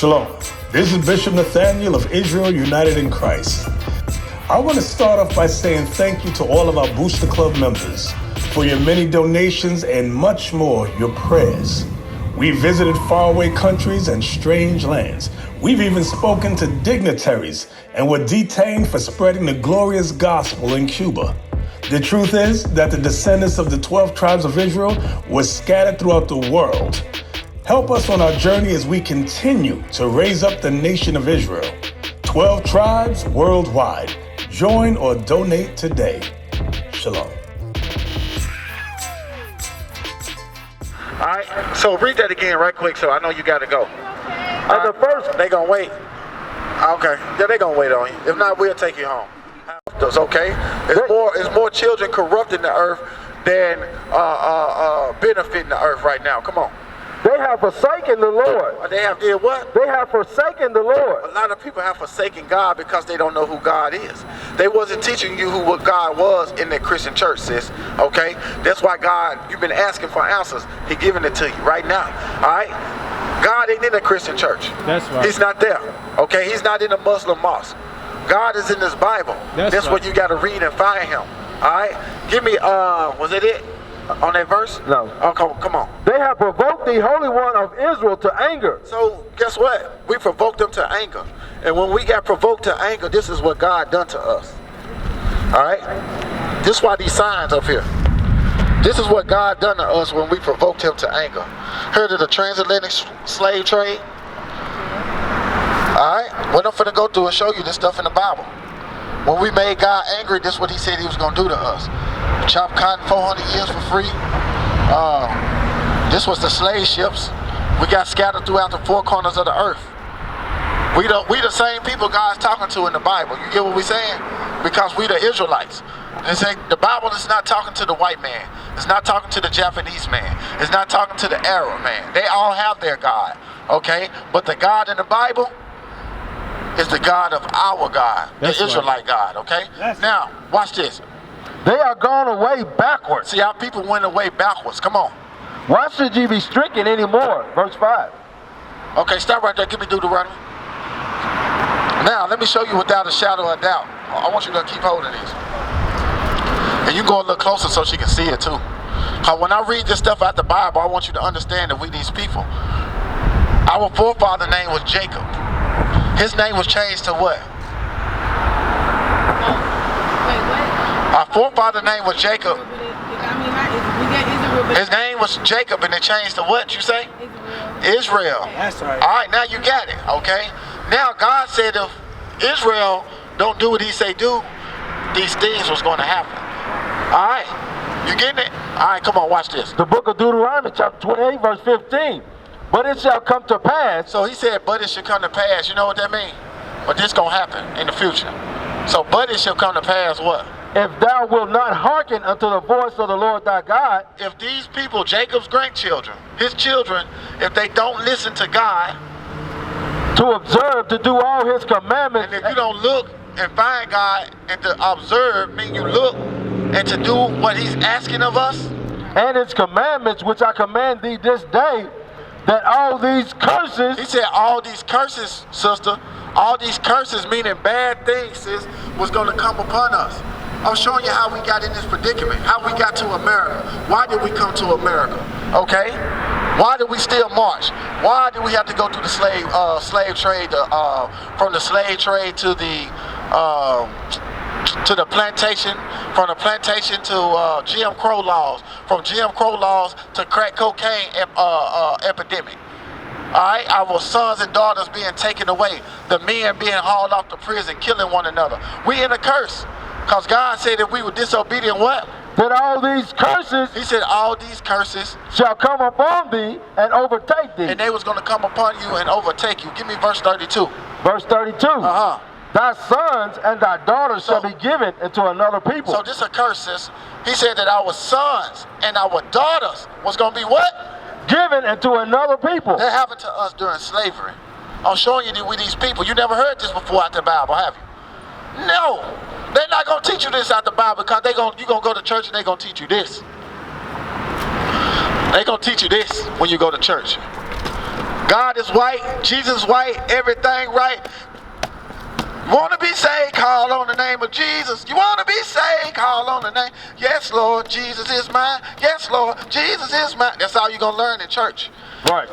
Shalom. This is Bishop Nathaniel of Israel United in Christ. I want to start off by saying thank you to all of our Booster Club members for your many donations and much more, your prayers. We visited faraway countries and strange lands. We've even spoken to dignitaries and were detained for spreading the glorious gospel in Cuba. The truth is that the descendants of the 12 tribes of Israel were scattered throughout the world. Help us on our journey as we continue to raise up the nation of Israel. 12 tribes worldwide. Join or donate today. Shalom. All right, so read that again right quick, so I know you got to go. At the first, they gonna wait. Okay, yeah, they gonna wait on you. If not, we'll take you home. That's okay. It's more children corrupting the earth than benefiting the earth right now. Come on. They have forsaken the Lord. They have did what? They have forsaken the Lord. A lot of people have forsaken God because they don't know who God is. They wasn't teaching you what God was in that Christian church, sis. Okay? That's why God, you've been asking for answers. He's giving it to you right now. All right? God ain't in the Christian church. That's right. He's not there. Okay? He's not in the Muslim mosque. God is in this Bible. That's right. What you got to read and find him. All right? Give me, was it? On that verse? No. Oh, come on. They have provoked the Holy One of Israel to anger. So, guess what? We provoked them to anger. And when we got provoked to anger, this is what God done to us. Alright? This is why these signs up here. This is what God done to us when we provoked him to anger. Heard of the transatlantic slave trade? Alright? What I'm finna go through and show you this stuff in the Bible. When we made God angry, this is what he said he was going to do to us. Chop cotton 400 years for free. This was the slave ships. We got scattered throughout the four corners of the earth. We the same people God's talking to in the Bible. You get what we're saying? Because we the Israelites. The Bible is not talking to the white man. It's not talking to the Japanese man. It's not talking to the Arab man. They all have their God. Okay? But the God in the Bible is the God of our God. That's the Israelite God. Okay? Now, watch this. They are gone away backwards. See how people went away backwards. Come on. Why should ye be stricken anymore? Verse 5. Okay, stop right there. Give me Deuteronomy. Now, let me show you without a shadow of doubt. I want you to keep holding these. And you go a little closer so she can see it too. Because when I read this stuff out the Bible, I want you to understand that we these people. Our forefather name was Jacob. His name was changed to what? Our forefather name was Jacob. His name was Jacob and it changed to what, you say? Israel. That's right. All right, now you got it, okay? Now God said if Israel don't do what he say do, these things was going to happen. All right, you getting it? All right, come on, watch this. The book of Deuteronomy, chapter 28, verse 15. But it shall come to pass. So he said, but it shall come to pass. You know what that means? But this going to happen in the future. So, but it shall come to pass what? If thou wilt not hearken unto the voice of the Lord thy God. If these people, Jacob's grandchildren, his children, if they don't listen to God. To observe, to do all his commandments. And if you don't look and find God and to observe, mean you look and to do what he's asking of us. And his commandments, which I command thee this day, that all these curses. He said all these curses, sister, all these curses, meaning bad things, sis, was going to come upon us. I'm showing you how we got in this predicament, how we got to America. Why did we come to America? Okay? Why did we still march? Why did we have to go through the slave trade, from the slave trade to the plantation, from the plantation to Jim Crow laws, from Jim Crow laws to crack cocaine epidemic? All right, our sons and daughters being taken away, the men being hauled off to prison, killing one another. We in a curse. Because God said if we were disobedient, what? That all these curses. He said all these curses shall come upon thee and overtake thee. And they was going to come upon you and overtake you. Give me verse 32. Verse 32. Thy sons and thy daughters shall be given into another people. So this is a curse, sis. He said that our sons and our daughters was going to be what? Given into another people. That happened to us during slavery. I'm showing you that we these people. You never heard this before out the Bible, have you? No. They're not going to teach you this out the Bible because you're going to go to church and they're going to teach you this. They're going to teach you this when you go to church. God is white, Jesus is white, everything right. You want to be saved, call on the name of Jesus. You want to be saved, call on the name. Yes, Lord, Jesus is mine. Yes, Lord, Jesus is mine. That's all you're going to learn in church. Right.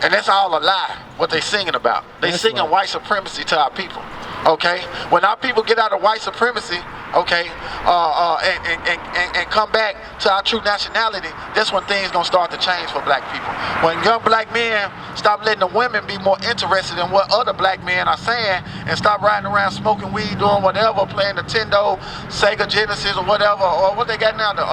And that's all a lie, what they singing about. They singing white supremacy to our people. Okay? When our people get out of white supremacy, okay, and come back to our true nationality, that's when things gonna start to change for black people. When young black men stop letting the women be more interested in what other black men are saying and stop riding around smoking weed, doing whatever, playing Nintendo, Sega Genesis or whatever, or what they got now, the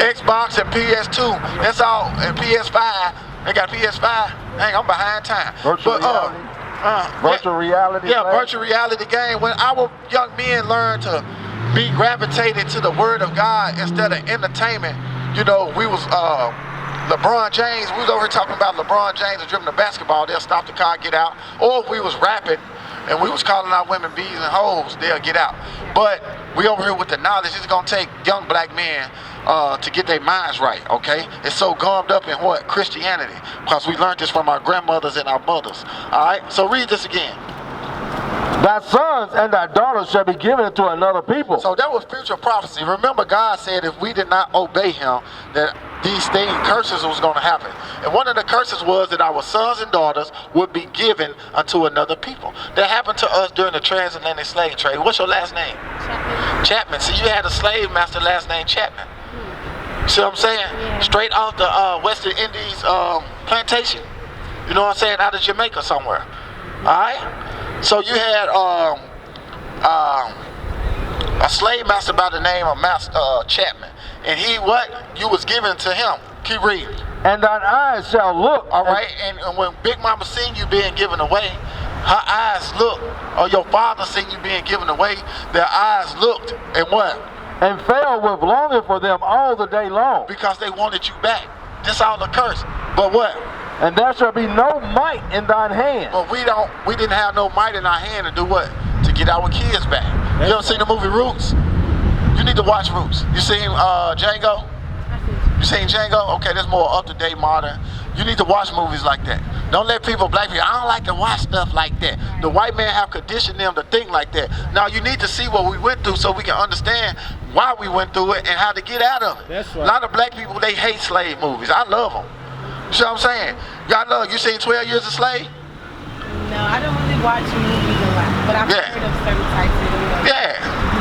Xbox and PS2. That's all, and PS5. They got PS5. Dang, I'm behind time. Virtual reality. Yeah, virtual reality game. When our young men learn to be gravitated to the Word of God instead of entertainment, you know, we was LeBron James. We was over here talking about LeBron James and dribbling the basketball. They'll stop the car, get out. Or if we was rapping and we was calling out women bees and hoes, they'll get out. But we over here with the knowledge. It's gonna take young black men to get their minds right, okay? It's so gummed up in what? Christianity. Because we learned this from our grandmothers and our mothers. Alright? So read this again. Thy sons and thy daughters shall be given to another people. So that was future prophecy. Remember, God said if we did not obey him, that these things, curses was going to happen. And one of the curses was that our sons and daughters would be given unto another people. That happened to us during the transatlantic slave trade. What's your last name? Chapman. See, you had a slave master last name Chapman. See what I'm saying? Yeah. Straight off the Western Indies plantation. You know what I'm saying? Out of Jamaica somewhere. Alright? So you had a slave master by the name of Master Chapman. And he, what? You was given to him. Keep reading. And thine eyes shall look. Alright? And when Big Mama seen you being given away, her eyes looked. Or your father seen you being given away, their eyes looked. And what? And fell with longing for them all the day long. Because they wanted you back. This all a curse. But what? And there shall be no might in thine hand. But we didn't have no might in our hand to do what? To get our kids back. You ever seen the movie Roots? You need to watch Roots. You seen Django? You seen Django? Okay, that's more up-to-date, modern. You need to watch movies like that. Don't let black people, I don't like to watch stuff like that. The white man have conditioned them to think like that. Now you need to see what we went through so we can understand why we went through it and how to get out of it. That's right. A lot of black people, they hate slave movies. I love them. You see what I'm saying? You seen 12 Years a Slave? No, I don't really watch movies a lot, but I've heard of certain types of movies.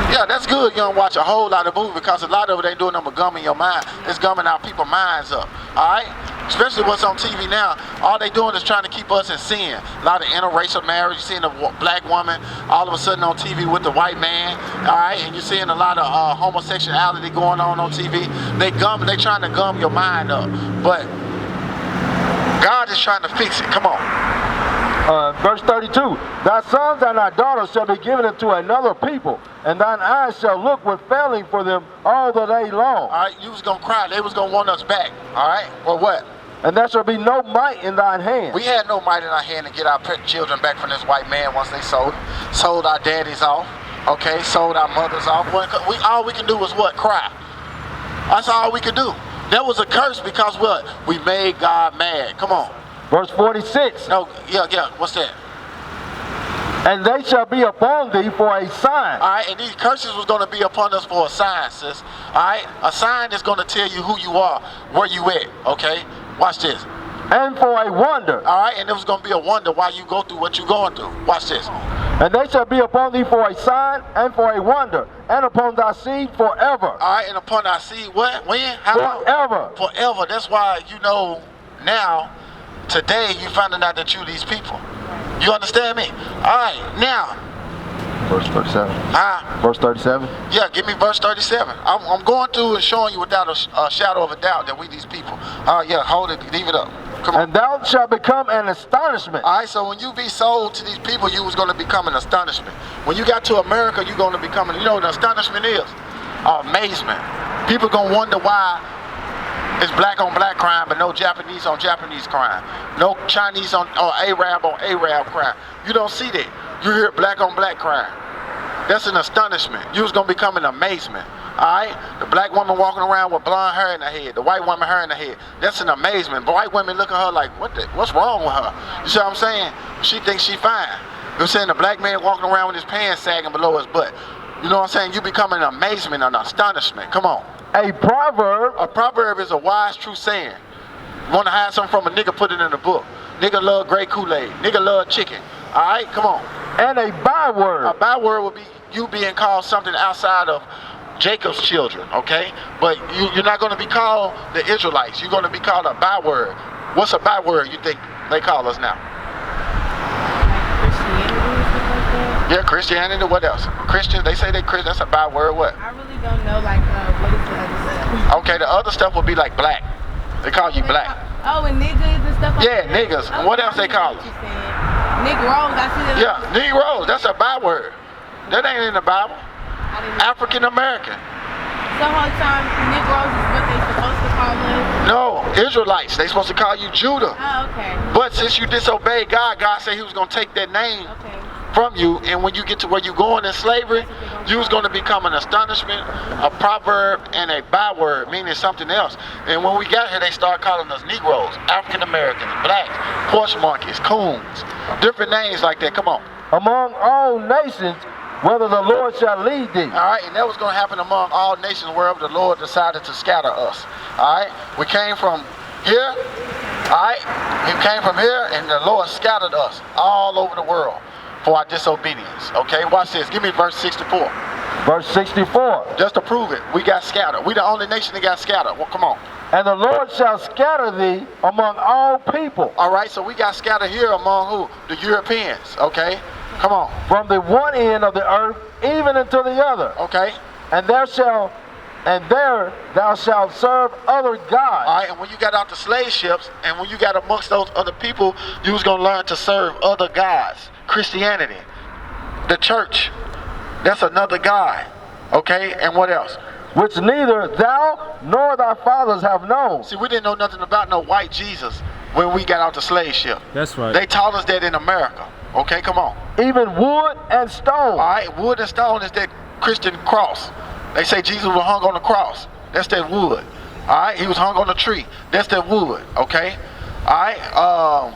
Yeah, that's good. You don't watch a whole lot of movies because a lot of it ain't doing nothing but gumming your mind. It's gumming our people's minds up. Alright? Especially what's on TV now. All they doing is trying to keep us in sin. A lot of interracial marriage. You're seeing a black woman all of a sudden on TV with the white man. Alright? And you're seeing a lot of homosexuality going on TV. They trying to gum your mind up. But God is trying to fix it. Come on. Verse 32. Thy sons and thy daughters shall be given unto another people, and thine eyes shall look with failing for them all the day long. Alright, you was going to cry. They was going to want us back. Alright? Or what? And there shall be no might in thine hand. We had no might in our hand to get our children back from this white man once they sold our daddies off. Okay? Sold our mothers off. All we can do was what? Cry. That's all we could do. That was a curse because what? We made God mad. Come on. Verse 46. No, yeah. What's that? And they shall be upon thee for a sign. All right, and these curses was going to be upon us for a sign, sis. All right, a sign is going to tell you who you are, where you at. Okay, watch this. And for a wonder. All right, and it was going to be a wonder why you go through what you're going through. Watch this. And they shall be upon thee for a sign and for a wonder, and upon thy seed forever. All right, and upon thy seed, what? When? How long? Forever. Forever. That's why you know now. Today, you finding out that you these people. You understand me? All right, now. Verse 37. Verse 37. Yeah, give me verse 37. I'm going through and showing you without a shadow of a doubt that we these people. Yeah, hold it, leave it up. Come on. And thou shalt become an astonishment. All right, so when you be sold to these people, you was going to become an astonishment. When you got to America, you're going to become, you know what an astonishment is? Amazement. People going to wonder why it's black on black crime, but no Japanese on Japanese crime. No Chinese on Arab crime. You don't see that. You hear black on black crime. That's an astonishment. You was going to become an amazement. Alright? The black woman walking around with blonde hair in her head, the white woman hair in her head. That's an amazement. But white women look at her like, what's wrong with her? You see what I'm saying? She thinks she fine. You know what I'm saying? The black man walking around with his pants sagging below his butt. You know what I'm saying? You become an amazement, an astonishment. Come on. A proverb. A proverb is a wise, true saying. You want to hide something from a nigga, put it in the book. Nigga love great Kool-Aid. Nigga love chicken. Alright? Come on. And a byword. A byword would be you being called something outside of Jacob's children, okay? But you're not going to be called the Israelites. You're going to be called a byword. What's a byword you think they call us now? Yeah, Christianity. What else? Christians, they say they Christian. That's a byword. What? I really don't know, like, what is the other stuff? Okay, the other stuff would be like black. They call you black. Oh, and niggas and stuff like that? Yeah, niggas. And what else they call us? Negroes, I see that. Yeah, Negroes. That's a byword. That ain't in the Bible. African American. The whole time, Negroes is what they supposed to call us? No, Israelites. They supposed to call you Judah. Oh, okay. But since you disobeyed God, God said he was going to take that name from you, and when you get to where you're going in slavery, you was going to become an astonishment, a proverb, and a byword, meaning something else. And when we got here, they started calling us Negroes, African Americans, blacks, porch monkeys, coons, different names like that. Come on. Among all nations, whether the Lord shall lead thee. All right, and that was going to happen among all nations wherever the Lord decided to scatter us. All right, we came from here. All right, we came from here, and the Lord scattered us all over the world for our disobedience. Okay, watch this. Give me verse 64. Verse 64. Just to prove it, we got scattered. We the only nation that got scattered. Well, come on. And the Lord shall scatter thee among all people. All right, so we got scattered here among who? The Europeans. Okay, come on. From the one end of the earth even unto the other. Okay. And there thou shalt serve other gods. All right, and when you got out the slave ships, and when you got amongst those other people, you was gonna learn to serve other gods. Christianity, the church, that's another god. Okay, and what else? Which neither thou nor thy fathers have known. See, we didn't know nothing about no white Jesus when we got out the slave ship. That's right. They taught us that in America. Okay, come on. Even wood and stone. All right, wood and stone is that Christian cross. They say Jesus was hung on the cross. That's that wood. All right, he was hung on a tree. That's that wood. Okay. All right.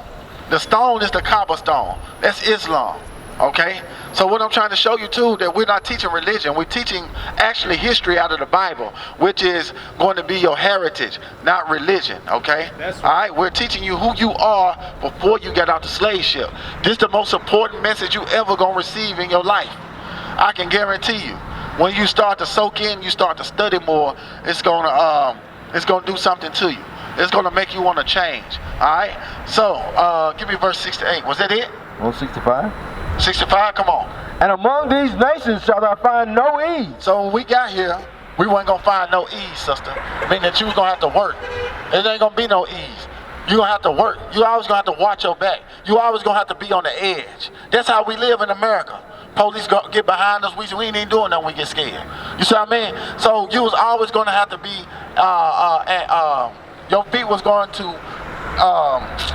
The stone is the cobblestone. That's Islam. Okay. So what I'm trying to show you too, that we're not teaching religion. We're teaching actually history out of the Bible, which is going to be your heritage, not religion. Okay. That's right. All right. We're teaching you who you are before you get out the slave ship. This is the most important message you ever gonna receive in your life. I can guarantee you. When you start to soak in, you start to study more, it's gonna do something to you. It's gonna make you want to change. All right. So give me verse 68. Was that it? 165. 65. Come on. And among these nations shalt thou find no ease. So when we got here, we weren't gonna find no ease, sister. Meaning that you was gonna have to work. It ain't gonna be no ease. You gonna have to work. You always gonna have to watch your back. You always gonna have to be on the edge. That's how we live in America. Police get behind us, we ain't even doing nothing, we get scared. You see what I mean? So you was always going to have to be, your feet was going to,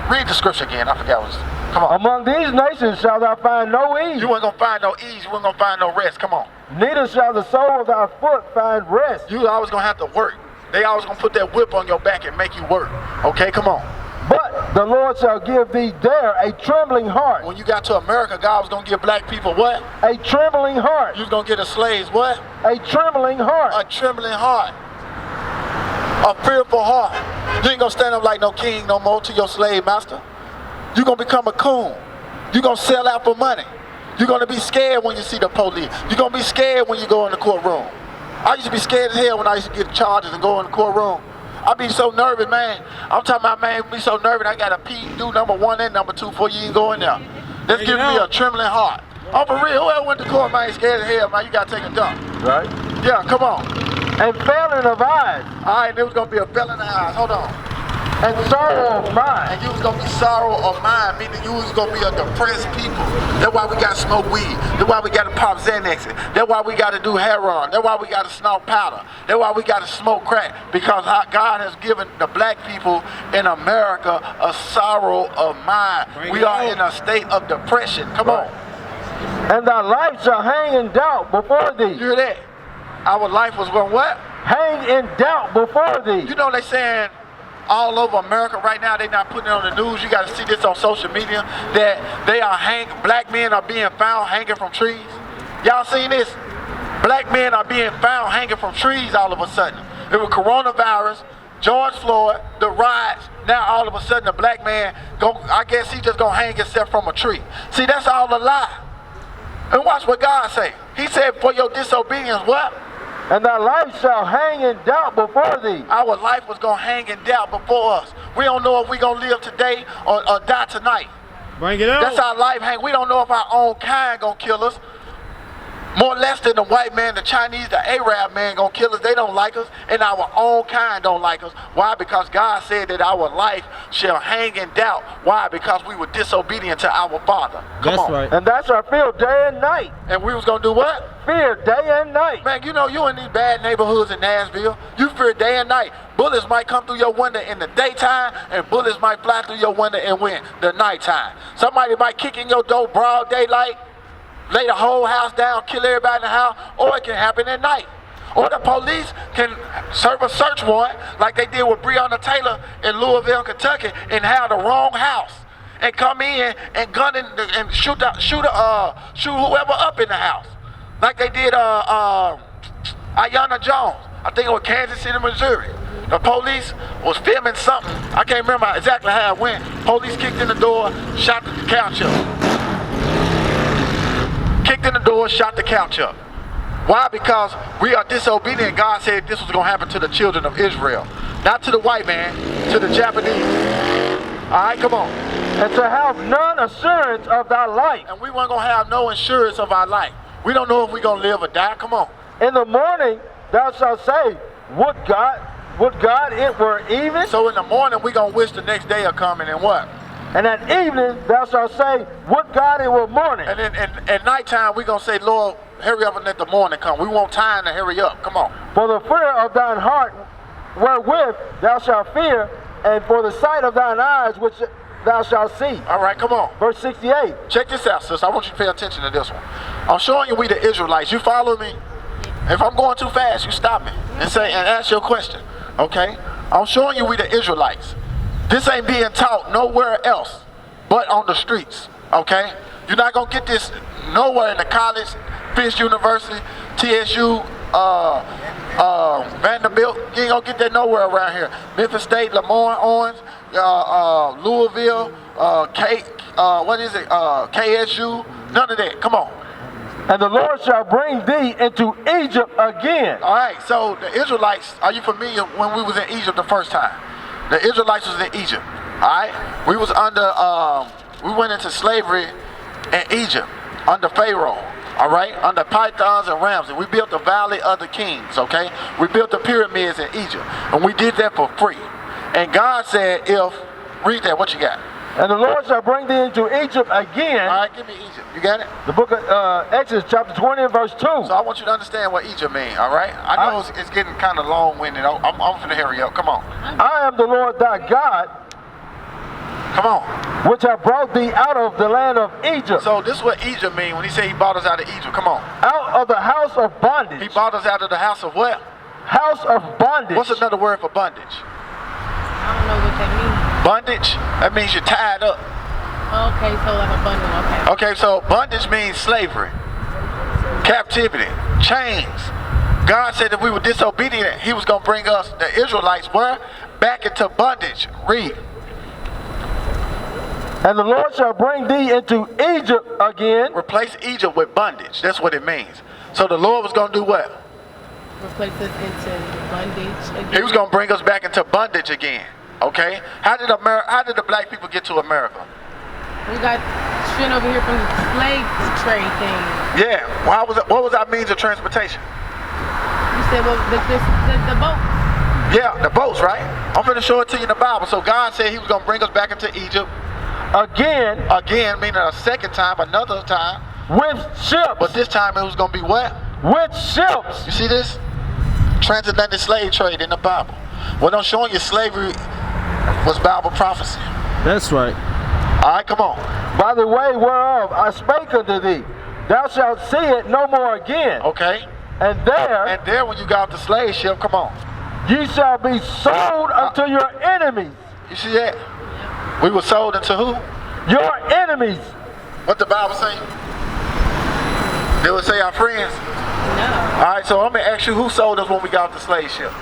read the scripture again, I forgot what it was. Come on. Among these nations shalt thou find no ease. You weren't going to find no ease, you weren't going to find no rest, come on. Neither shall the sole of thy foot find rest. You always going to have to work. They always going to put that whip on your back and make you work. Okay, come on. But the Lord shall give thee there a trembling heart. When you got to America, God was going to give black people what? A trembling heart. You was going to get the slaves what? A trembling heart. A trembling heart. A fearful heart. You ain't going to stand up like no king no more to your slave master. You're going to become a coon. You're going to sell out for money. You're going to be scared when you see the police. You're going to be scared when you go in the courtroom. I used to be scared as hell when I used to get charges and go in the courtroom. I be so nervous, man. I'm talking about, man, be so nervous. I got to pee, do number 1 and number 2 before you even go in there. That's giving me a trembling heart. Oh, for real, whoever went to court, man, scared as hell, man, you got to take a dump. Right? Yeah, come on. And failing of eyes. All right, there was going to be a failing in the eyes. Hold on. And sorrow of mind. And you was going to be sorrow of mind, meaning you was going to be a depressed people. That's why we got to smoke weed. That's why we got to pop Xanax. That's why we got to do heroin. That's why we got to snort powder. That's why we got to smoke crack. Because God has given the black people in America a sorrow of mind. We are in a state of depression. Come on. And thy life shall hang in doubt before thee. You hear that? Our life was going what? Hang in doubt before thee. You know they saying all over America right now, they not putting it on the news. You got to see this on social media that they are black men are being found hanging from trees. Y'all seen this? Black men are being found hanging from trees all of a sudden. It was coronavirus, George Floyd, the riots. Now all of a sudden the black man I guess he just gonna hang himself from a tree. See, that's all a lie. And watch what God say. He said, for your disobedience, what? And thy life shall hang in doubt before thee. Our life was going to hang in doubt before us. We don't know if we're going to live today or die tonight. Bring it out. That's our life hang. We don't know if our own kind going to kill us. More or less than the white man, the Chinese, the Arab man going to kill us. They don't like us. And our own kind don't like us. Why? Because God said that our life shall hang in doubt. Why? Because we were disobedient to our Father. Come on. Right. And that's our fear day and night. And we was going to do what? Fear day and night. Man, you know, you in these bad neighborhoods in Nashville, you fear day and night. Bullets might come through your window in the daytime, and bullets might fly through your window in the nighttime. Somebody might kick in your door broad daylight, lay the whole house down, kill everybody in the house, or it can happen at night. Or the police can serve a search warrant like they did with Breonna Taylor in Louisville, Kentucky, and have the wrong house and come in and gun and shoot whoever up in the house. Like they did Aiyana Jones, I think it was Kansas City, Missouri. The police was filming something. I can't remember exactly how it went. Police kicked in the door, shot the couch up. Kicked in the door, shot the couch up. Why? Because we are disobedient. God said this was going to happen to the children of Israel. Not to the white man, to the Japanese. All right, come on. And to have none assurance of thy life. And we weren't going to have no assurance of our life. We don't know if we're going to live or die. Come on. In the morning thou shalt say, would God it were even. So in the morning we're going to wish the next day are coming, and what? And at evening thou shalt say, would God it were morning. And then at nighttime we're going to say, Lord, hurry up and let the morning come. We want time to hurry up. Come on. For the fear of thine heart wherewith thou shalt fear, and for the sight of thine eyes which thou shalt see. All right, come on. Verse 68. Check this out, sis. I want you to pay attention to this one. I'm showing you we the Israelites. You follow me? If I'm going too fast, you stop me and ask your question. Okay? I'm showing you we the Israelites. This ain't being taught nowhere else but on the streets. Okay? You're not gonna get this nowhere in the college, Fisk University, TSU, Vanderbilt. You ain't gonna get that nowhere around here. Memphis State, Lemoyne, Orange, Louisville, KSU, none of that. Come on. And the Lord shall bring thee into Egypt again. All right, so the Israelites, are you familiar when we was in Egypt the first time? The Israelites was in Egypt, all right? We was under, we went into slavery in Egypt under Pharaoh, all right? Under pythons and ramses. We built the Valley of the Kings, okay? We built the pyramids in Egypt, and we did that for free. And God said, read that, what you got? And the Lord shall bring thee into Egypt again. All right, give me Egypt. You got it? The book of Exodus chapter 20 and verse 2. So I want you to understand what Egypt means, all right? I know it's getting kind of long-winded. I'm finna hurry up. Come on. I am the Lord thy God. Come on. Which have brought thee out of the land of Egypt. So this is what Egypt means when he said he brought us out of Egypt. Come on. Out of the house of bondage. He brought us out of the house of what? House of bondage. What's another word for bondage? I don't know what that means. Bondage? That means you're tied up. Okay, so like a bundle, okay. Okay, so bondage means slavery, captivity, chains. God said if we were disobedient, he was going to bring us, the Israelites were, back into bondage. Read. And the Lord shall bring thee into Egypt again. Replace Egypt with bondage. That's what it means. So the Lord was going to do what? Replace us into bondage again. He was going to bring us back into bondage again. Okay? How did the black people get to America? We got shit over here from the slave trade thing. Yeah. What was our means of transportation? You said, well, the boats. Yeah, the boats, right? I'm going to show it to you in the Bible. So God said he was going to bring us back into Egypt. Again, meaning a second time, another time. With ships. But this time it was going to be what? With ships. You see this? Transatlantic slave trade in the Bible. What I'm showing you, slavery was Bible prophecy. That's right. All right, come on. By the way whereof I spake unto thee, thou shalt see it no more again. Okay. And there, when you got off the slave ship, come on. ye shall be sold unto your enemies. You see that? We were sold into who? Your enemies. What the Bible say? They would say our friends. No. All right, so I'm going to ask you, who sold us when we got off the slave ship?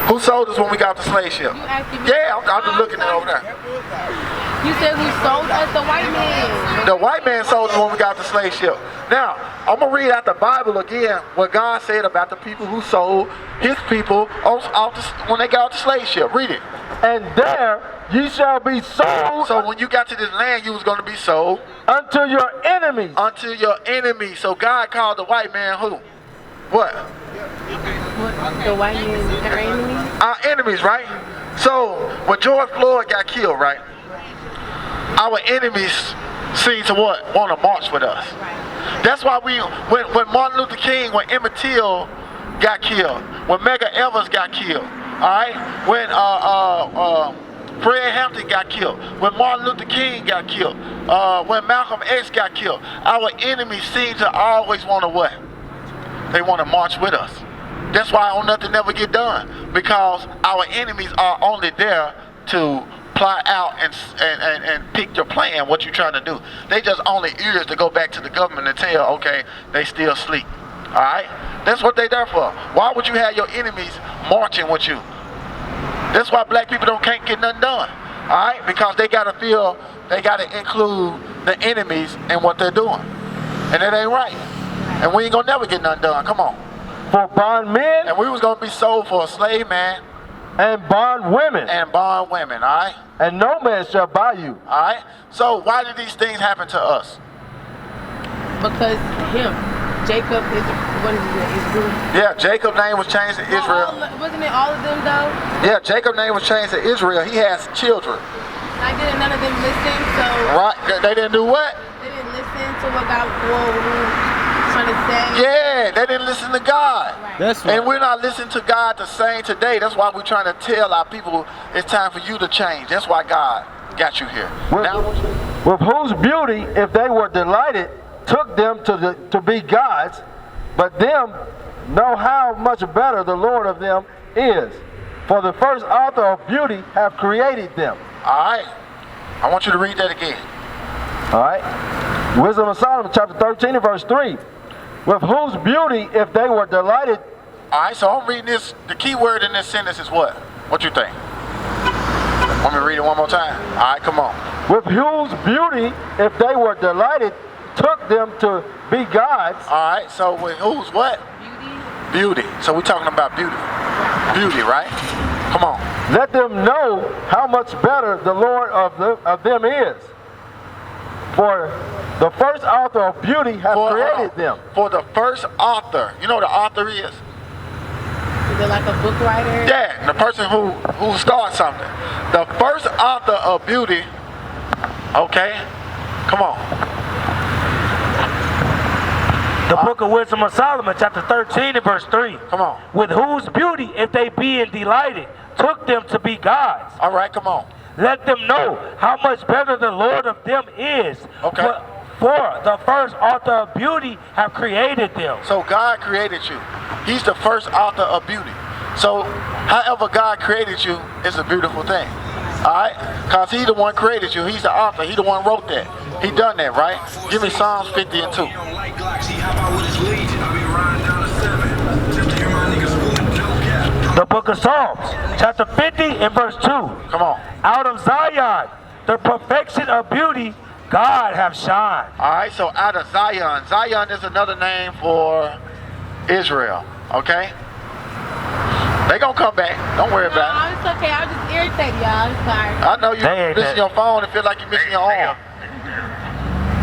Who sold us when we got off the slave ship? You asking me? Yeah, I'm just looking at it over there. You said who sold us? The white man. The white man sold us when we got off the slave ship. Now, I'm going to read out the Bible again, what God said about the people who sold his people when they got off the slave ship. Read it. And there ye shall be sold. So when you got to this land, you was going to be sold unto your enemies. Unto your enemies. So God called the white man who? What? The white man, our enemies? Our enemies, right? So when George Floyd got killed, right? Our enemies seem to what? Want to march with us. That's why when Martin Luther King, when Emmett Till got killed, when Medgar Evers got killed, all right? When Fred Hampton got killed, when Martin Luther King got killed, when Malcolm X got killed, our enemies seem to always want to what? They want to march with us. That's why nothing ever get done, because our enemies are only there to plot out and pick your plan, what you're trying to do. They just only ears to go back to the government and tell, okay, they still sleep. All right? That's what they there for. Why would you have your enemies marching with you? That's why black people can't get nothing done. All right? Because they got to feel, they got to include the enemies in what they're doing. And it ain't right. And we ain't going to never get nothing done. Come on. For bondmen. And we was going to be sold for a slave man. And bondwomen. And bondwomen, all right? And no man shall buy you. All right? So why did these things happen to us? Because Jacob is, what is it, Israel? Yeah, Jacob's name was changed to Israel. Wasn't it all of them though? Yeah, Jacob's name was changed to Israel. He has children. Like didn't none of them listen, so... Right, they didn't do what? They didn't listen to what God was trying to say. Yeah, they didn't listen to God. Right. That's right. And we're not listening to God the same today. That's why we're trying to tell our people it's time for you to change. That's why God got you here. With whose beauty, if they were delighted, took them to be gods, but them know how much better the Lord of them is. For the first author of beauty have created them. All right. I want you to read that again. All right. Wisdom of Solomon, chapter 13 and verse 3. With whose beauty, if they were delighted. All right, so I'm reading this. The key word in this sentence is what? What you think? Want me to read it one more time? All right, come on. With whose beauty, if they were delighted, took them to be gods. All right, so with whose what? Beauty. So we're talking about beauty. Beauty, right? Come on. Let them know how much better the Lord of them is. For the first author of beauty has created them. For the first author. You know what the author is? Is it like a book writer? Yeah, the person who starts something. The first author of beauty. Okay, come on. The book of Wisdom of Solomon, chapter 13 and verse 3. Come on. With whose beauty, if they being delighted, took them to be gods. All right, come on. Let them know how much better the Lord of them is. Okay. For the first author of beauty have created them. So God created you. He's the first author of beauty. So however God created you is a beautiful thing. All right? Because He the one created you. He's the author. He the one wrote that. He done that, right? Give me Psalms 50 and 2. The book of Psalms, chapter 50 and verse 2. Come on. Out of Zion, the perfection of beauty, God have shined. All right, so out of Zion. Zion is another name for Israel, okay? They gonna come back. Don't worry about it. No, it's okay. I was just irritated, y'all. I'm sorry. I know you're missing your phone and feel like you're missing your arm.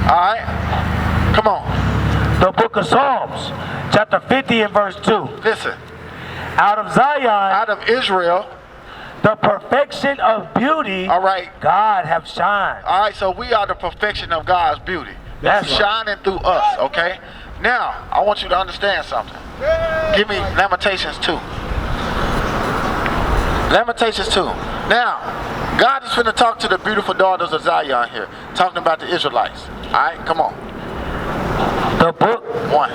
All right? Come on. The book of Psalms, chapter 50 and verse 2. Listen. Out of Zion, Out of Israel, the perfection of beauty, all right, God have shined. All right, so we are the perfection of God's beauty. That's shining through us, okay? Now, I want you to understand something. Give me Lamentations 2. Lamentations 2. Now, God is going to talk to the beautiful daughters of Zion here, talking about the Israelites. All right, come on. The book, 1.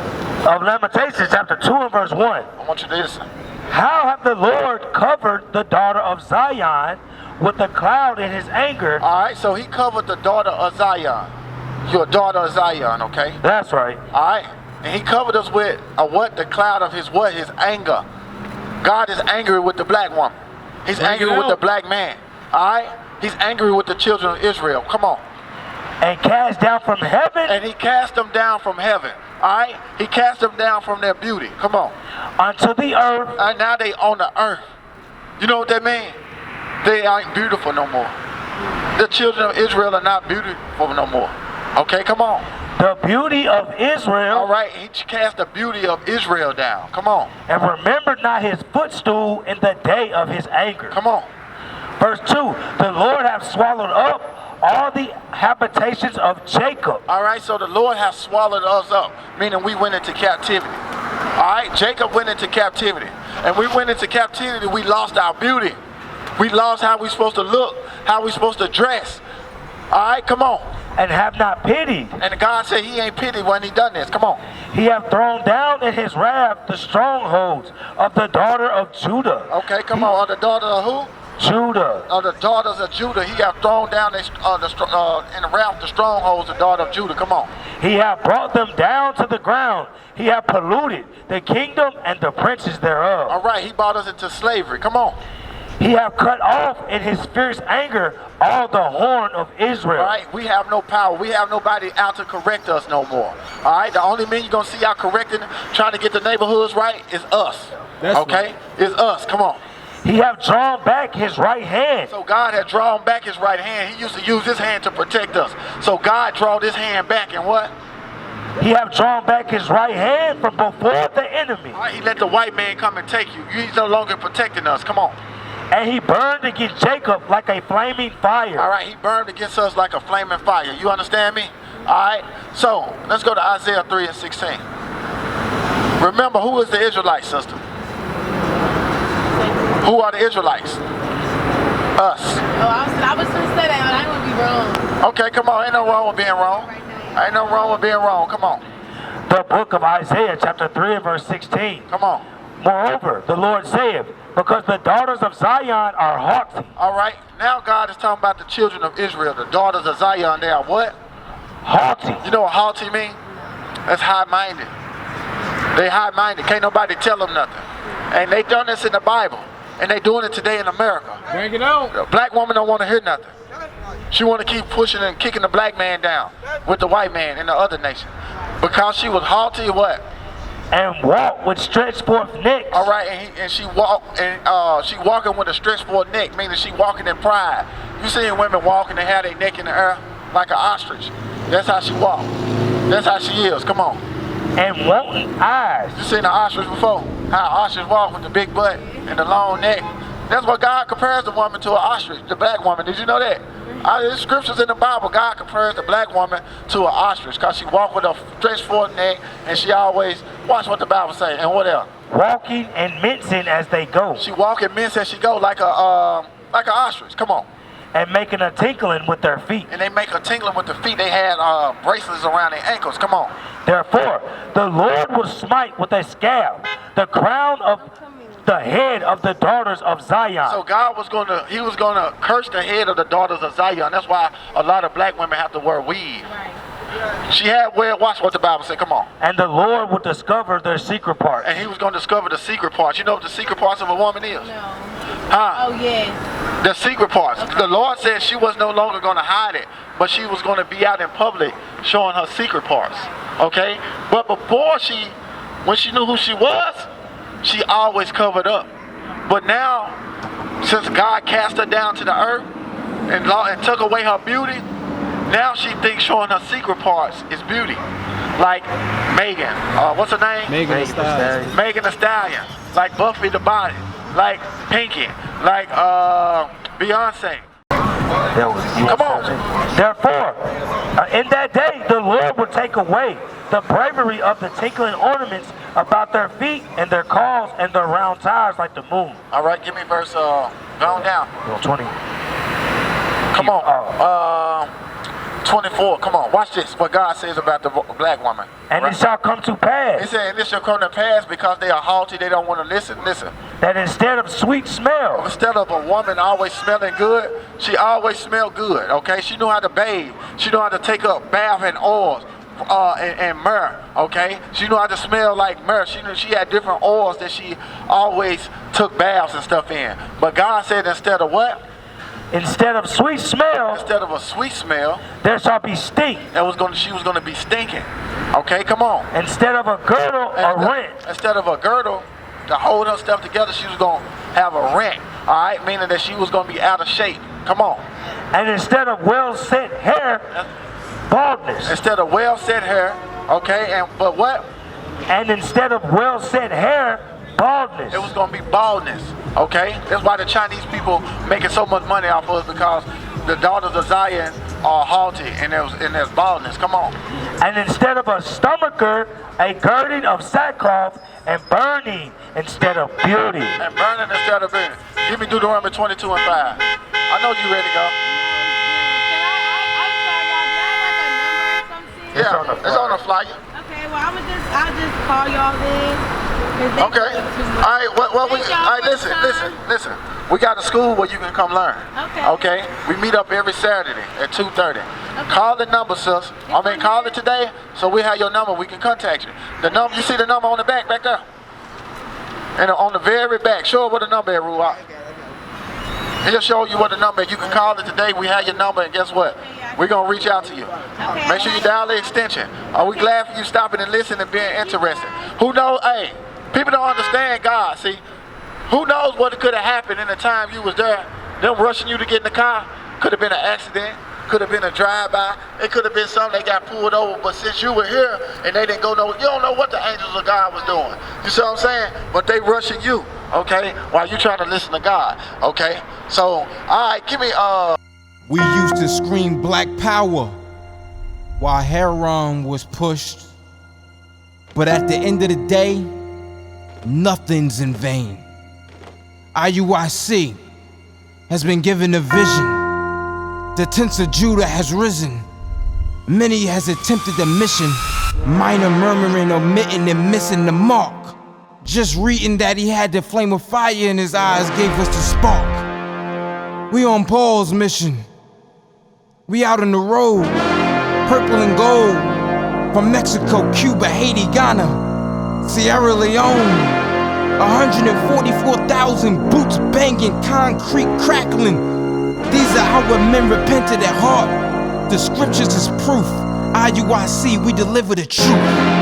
of Lamentations chapter 2 and verse 1. I want you to listen. How hath the Lord covered the daughter of Zion with a cloud in his anger? All right, so he covered the daughter of Zion. Your daughter of Zion, okay? That's right. All right, and he covered us with what? The cloud of his what? His anger. God is angry with the black woman. He's angry with the black man. All right, he's angry with the children of Israel. Come on. And cast down from heaven. And he cast them down from heaven. All right, he cast them down from their beauty. Come on. Unto the earth. And now they on the earth. You know what that means? They ain't beautiful no more. The children of Israel are not beautiful no more. Okay, come on. The beauty of Israel. All right, he cast the beauty of Israel down. Come on. And remembered not his footstool in the day of his anger. Come on. Verse 2. The Lord hath swallowed up all the habitations of Jacob. All right, so the Lord has swallowed us up, meaning we went into captivity. All right, Jacob went into captivity. And we went into captivity, we lost our beauty. We lost how we supposed to look, how we supposed to dress. All right, come on. And have not pitied. And God said he ain't pitied when he done this. Come on. He hath thrown down in his wrath the strongholds of the daughter of Judah. Okay, come on. Of the daughter of who? Judah. Of the daughters of Judah. He hath thrown down in the wrath the strongholds of the daughter of Judah. Come on. He hath brought them down to the ground. He hath polluted the kingdom and the princes thereof. All right, he brought us into slavery. Come on. He hath cut off in his fierce anger all the horn of Israel. All right, we have no power. We have nobody out to correct us no more. All right, the only men you're going to see out correcting, trying to get the neighborhoods right, is us. That's okay? right. It's us. Come on. He hath drawn back his right hand. So God had drawn back his right hand. He used to use his hand to protect us. So God drawed his hand back and what? He hath drawn back his right hand from before the enemy. All right, he let the white man come and take you. He's no longer protecting us. Come on. And he burned against Jacob like a flaming fire. All right, he burned against us like a flaming fire. You understand me? All right, so let's go to Isaiah 3 and 16. Remember, who is the Israelite system? Who are the Israelites? Us. Oh, I was going to say that, but I wouldn't be wrong. Okay, come on. Ain't no wrong with being wrong. Ain't no wrong with being wrong. Come on. The book of Isaiah chapter 3 and verse 16. Come on. Moreover, the Lord saith, because the daughters of Zion are haughty. All right, now God is talking about the children of Israel, the daughters of Zion. They are what? Haughty. You know what haughty mean? That's high-minded. They high-minded. Can't nobody tell them nothing. And they done this in the Bible. And they doing it today in America. Bring it on. The black woman don't want to hear nothing. She want to keep pushing and kicking the black man down with the white man in the other nation. Because she was haughty, what? And walk with stretched forth necks. All right, and she walking with a stretched forth neck, meaning she walking in pride. You seen women walking and have their neck in the air like an ostrich. That's how she walk. That's how she is. Come on. And wanting eyes. You seen an ostrich before? How an ostrich walk with the big butt and the long neck. That's what God compares the woman to an ostrich, the black woman. Did you know that? There's scriptures in the Bible, God compares the black woman to an ostrich because she walked with a stretched forth neck and she always, watch what the Bible say, and what else? Walking and mincing as they go. She walk and mince as she go like an ostrich. Come on. And making a tinkling with their feet. And they make a tingling with the feet. They had bracelets around their ankles. Come on. Therefore, the Lord will smite with a scab the crown of the head of the daughters of Zion. So God was he was gonna curse the head of the daughters of Zion. That's why a lot of black women have to wear weave. Right. She had watch what the Bible said. Come on. And the Lord will discover their secret parts. And he was gonna discover the secret parts. You know what the secret parts of a woman is? No. Huh? Oh, yes. The secret parts. Okay. The Lord said she was no longer gonna hide it, but she was gonna be out in public showing her secret parts. Okay? But before when she knew who she was, she always covered up. But now, since God cast her down to the earth and took away her beauty, now she thinks showing her secret parts is beauty. Like Megan, what's her name? Megan Thee Stallion. Megan Thee Stallion. Like Buffy the Body. Like Pinky. Like Beyonce. Come on. Therefore, in that day, the Lord will take away the bravery of the tinkling ornaments about their feet and their calls and their round tires like the moon. All right, give me verse, going down. 20. Come on. 24. Come on, watch this. What God says about the black woman. And it shall come to He pass said, and this shall come to pass because they are haughty, they don't want to listen. Listen. that instead of sweet smell, Instead of a woman always smelling good, she always smelled good, okay? She knew how to bathe. She knew how to take a bath in oils and myrrh, okay? She knew how to smell like myrrh. She knew she had different oils that she always took baths and stuff in. But God said instead of what? instead of sweet smell, Instead of a sweet smell, there shall be stink. she was gonna be stinking. Okay, come on. Instead of a girdle, a rent. Instead of a girdle to hold her stuff together, she was gonna have a rent. All right, meaning that she was gonna be out of shape. Come on. And instead of well-set hair, baldness. Instead of well-set hair, okay, but what? And instead of well-set hair, baldness. It was gonna be baldness. Okay, that's why the Chinese people making so much money off of us, because the daughters of Zion are haughty and there's baldness. Come on. And instead of a stomacher, a girding of sackcloth, and burning instead of beauty. And burning instead of burning. Give me Deuteronomy 22 and 5. I know you ready to go. Yeah, it's on the flyer. Okay, well I'll just call y'all then. Okay. All right. Listen. We got a school where you can come learn. Okay. Okay. We meet up every Saturday at 2:30. Okay. Call the number, sis. Call it today, so we have your number. We can contact you. The number. You see the number on the back there, and on the very back. Show her what the number is, Ruach. He'll show you what the number is. You can call it today. We have your number, and guess what? We're gonna reach out to you. Okay. Make sure you dial the extension. Are we glad for you stopping and listening and being interested? Who knows? Hey, people don't understand God. See, who knows what could have happened in the time you was there? Them rushing you to get in the car could have been an accident. Could have been a drive-by. It could have been something they got pulled over. But since you were here and they didn't go no, you don't know what the angels of God was doing. You see what I'm saying? But they rushing you, okay, while you trying to listen to God, okay? So, all right, give me We used to scream black power while heroin was pushed. But at the end of the day, nothing's in vain. IUIC has been given a vision. The tents of Judah has risen. Many has attempted the mission. Minor murmuring, omitting, and missing the mark. Just reading that he had the flame of fire in his eyes gave us the spark. We on Paul's mission. We out on the road, purple and gold. From Mexico, Cuba, Haiti, Ghana, Sierra Leone. 144,000 boots banging, concrete crackling. These are our men repented at heart. The scriptures is proof. IUIC, we deliver the truth.